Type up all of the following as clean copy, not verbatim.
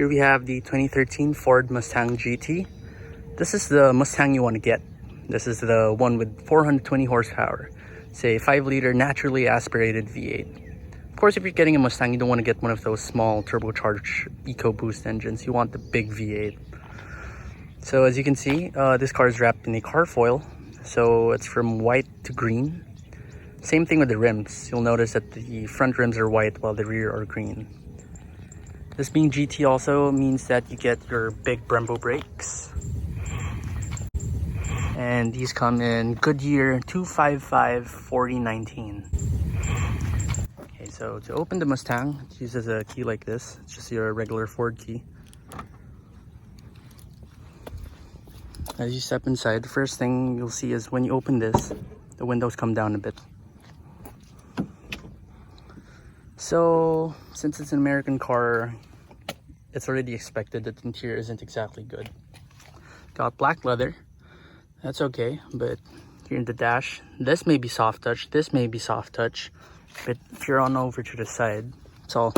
Here we have the 2013 Ford Mustang GT. This is the Mustang you want to get. This is the one with 420 horsepower. It's a 5-liter naturally aspirated V8. Of course, if you're getting a Mustang, you don't want to get one of those small turbocharged EcoBoost engines. You want the big V8. So as you can see, this car is wrapped in a car foil. So it's from white to green. Same thing with the rims. You'll notice that the front rims are white while the rear are green. This being GT also means that you get your big Brembo brakes. And these come in Goodyear 255 4019. Okay, so to open the Mustang, it uses a key like this. It's just your regular Ford key. As you step inside, the first thing you'll see is when you open this, the windows come down a bit. So, since it's an American car, it's already expected that the interior isn't exactly good. Got black leather, that's okay, but here in the dash, this may be soft touch, this may be soft touch, but if you're on over to the side, it's all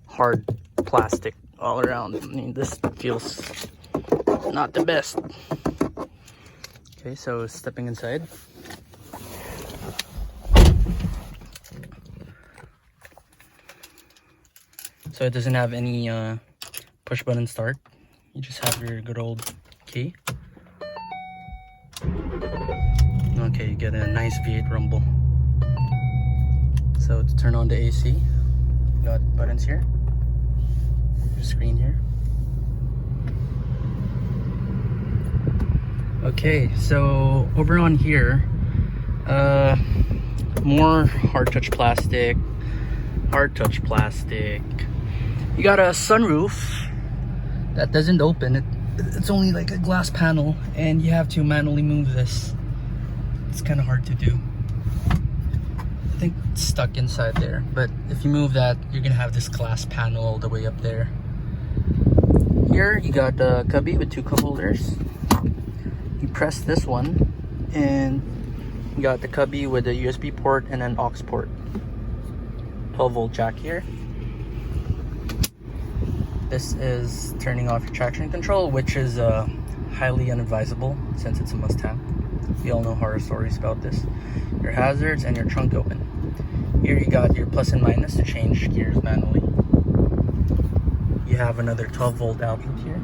hard plastic all around. I mean, this feels not the best. Okay, so stepping inside. So it doesn't have any push button start. You just have your good old key. Okay, you get a nice V8 rumble. So to turn on the AC, you got buttons here, your screen here. Okay, so over on here, more hard touch plastic. You got a sunroof that doesn't open. It's only like a glass panel, and you have to manually move this. It's kind of hard to do. I think it's stuck inside there, but if you move that, you're gonna have this glass panel all the way up there. Here you got a cubby with 2 cup holders. You press this one, and you got the cubby with a USB port and an aux port. 12-volt jack here. This is turning off your traction control, which is highly unadvisable since it's a Mustang. We all know horror stories about this. Your hazards and your trunk open. Here you got your plus and minus to change gears manually. You have another 12-volt outlet here.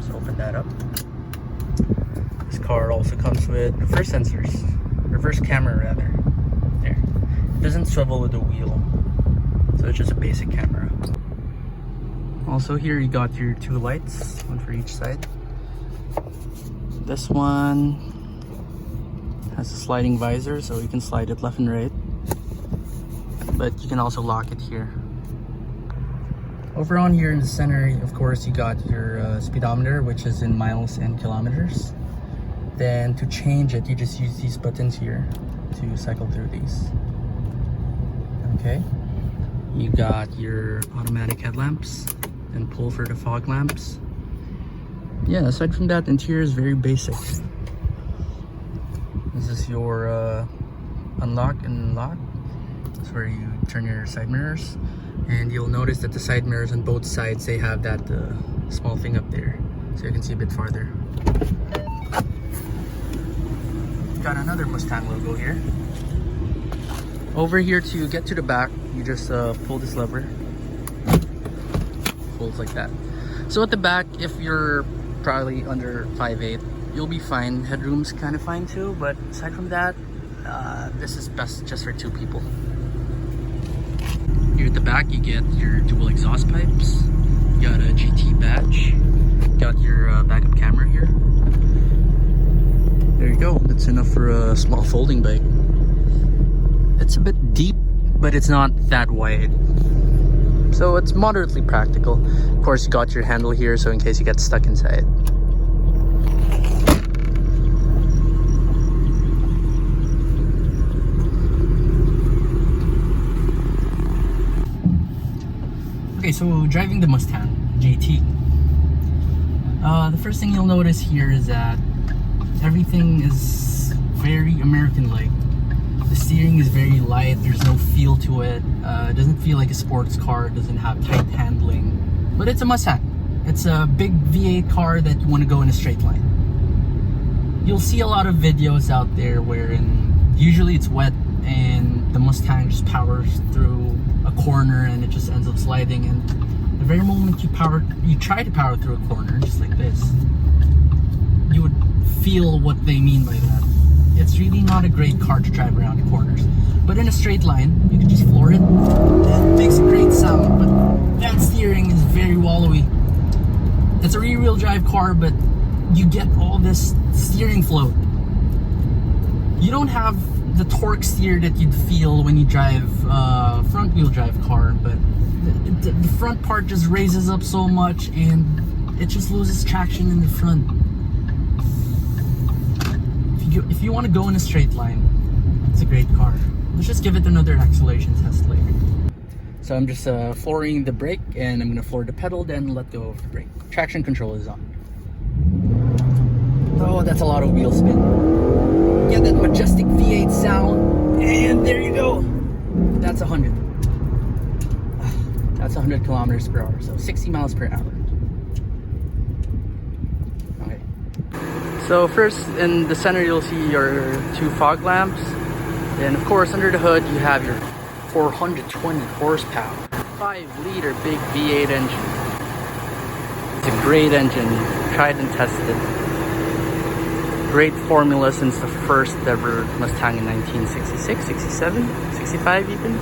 So open that up. This car also comes with reverse sensors. Reverse camera rather. There. It doesn't swivel with the wheel. So it's just a basic camera. Also here you got your 2 lights, one for each side. This one has a sliding visor, so you can slide it left and right. But you can also lock it here. Over on here in the center, of course, you got your speedometer, which is in miles and kilometers. Then to change it, you just use these buttons here to cycle through these. Okay. You got your automatic headlamps and pull for the fog lamps. Yeah, aside from that, the interior is very basic. This is your unlock and lock. That's where you turn your side mirrors. And you'll notice that the side mirrors on both sides, they have that small thing up there. So you can see a bit farther. Got another Mustang logo here. Over here to get to the back, you just pull this lever. Folds like that. So at the back, if you're probably under 5'8", you'll be fine. Headroom's kind of fine too, but aside from that, this is best just for 2 people. Here at the back, you get your dual exhaust pipes. You got a GT badge. Got your backup camera here. There you go. That's enough for a small folding bike. It's a bit deep, but it's not that wide. So it's moderately practical. Of course, you got your handle here, so in case you get stuck inside. Okay, so driving the Mustang GT. The first thing you'll notice here is that everything is very American-like. The steering is very light, there's no feel to it. It doesn't feel like a sports car, it doesn't have tight handling. But it's a Mustang. It's a big V8 car that you want to go in a straight line. You'll see a lot of videos out there wherein usually it's wet and the Mustang just powers through a corner and it just ends up sliding, and the very moment you try to power through a corner just like this, you would feel what they mean by that. It's really not a great car to drive around corners. But in a straight line, you can just floor it. It makes a great sound, but that steering is very wallowy. It's a rear-wheel drive car, but you get all this steering float. You don't have the torque steer that you'd feel when you drive a front-wheel drive car, but the front part just raises up so much and it just loses traction in the front. If you want to go in a straight line, it's a great car. Let's just give it another acceleration test later. So I'm just flooring the brake, and I'm going to floor the pedal, then let go of the brake. Traction control is on. Oh, that's a lot of wheel spin. Get that majestic V8 sound, and there you go. That's 100. That's 100 kilometers per hour, so 60 miles per hour. Okay. So first, in the center, you'll see your 2 fog lamps. And of course, under the hood, you have your 420 horsepower, 5-liter big V8 engine. It's a great engine, tried and tested. Great formula since the first ever Mustang in 1966, 67, 65 even.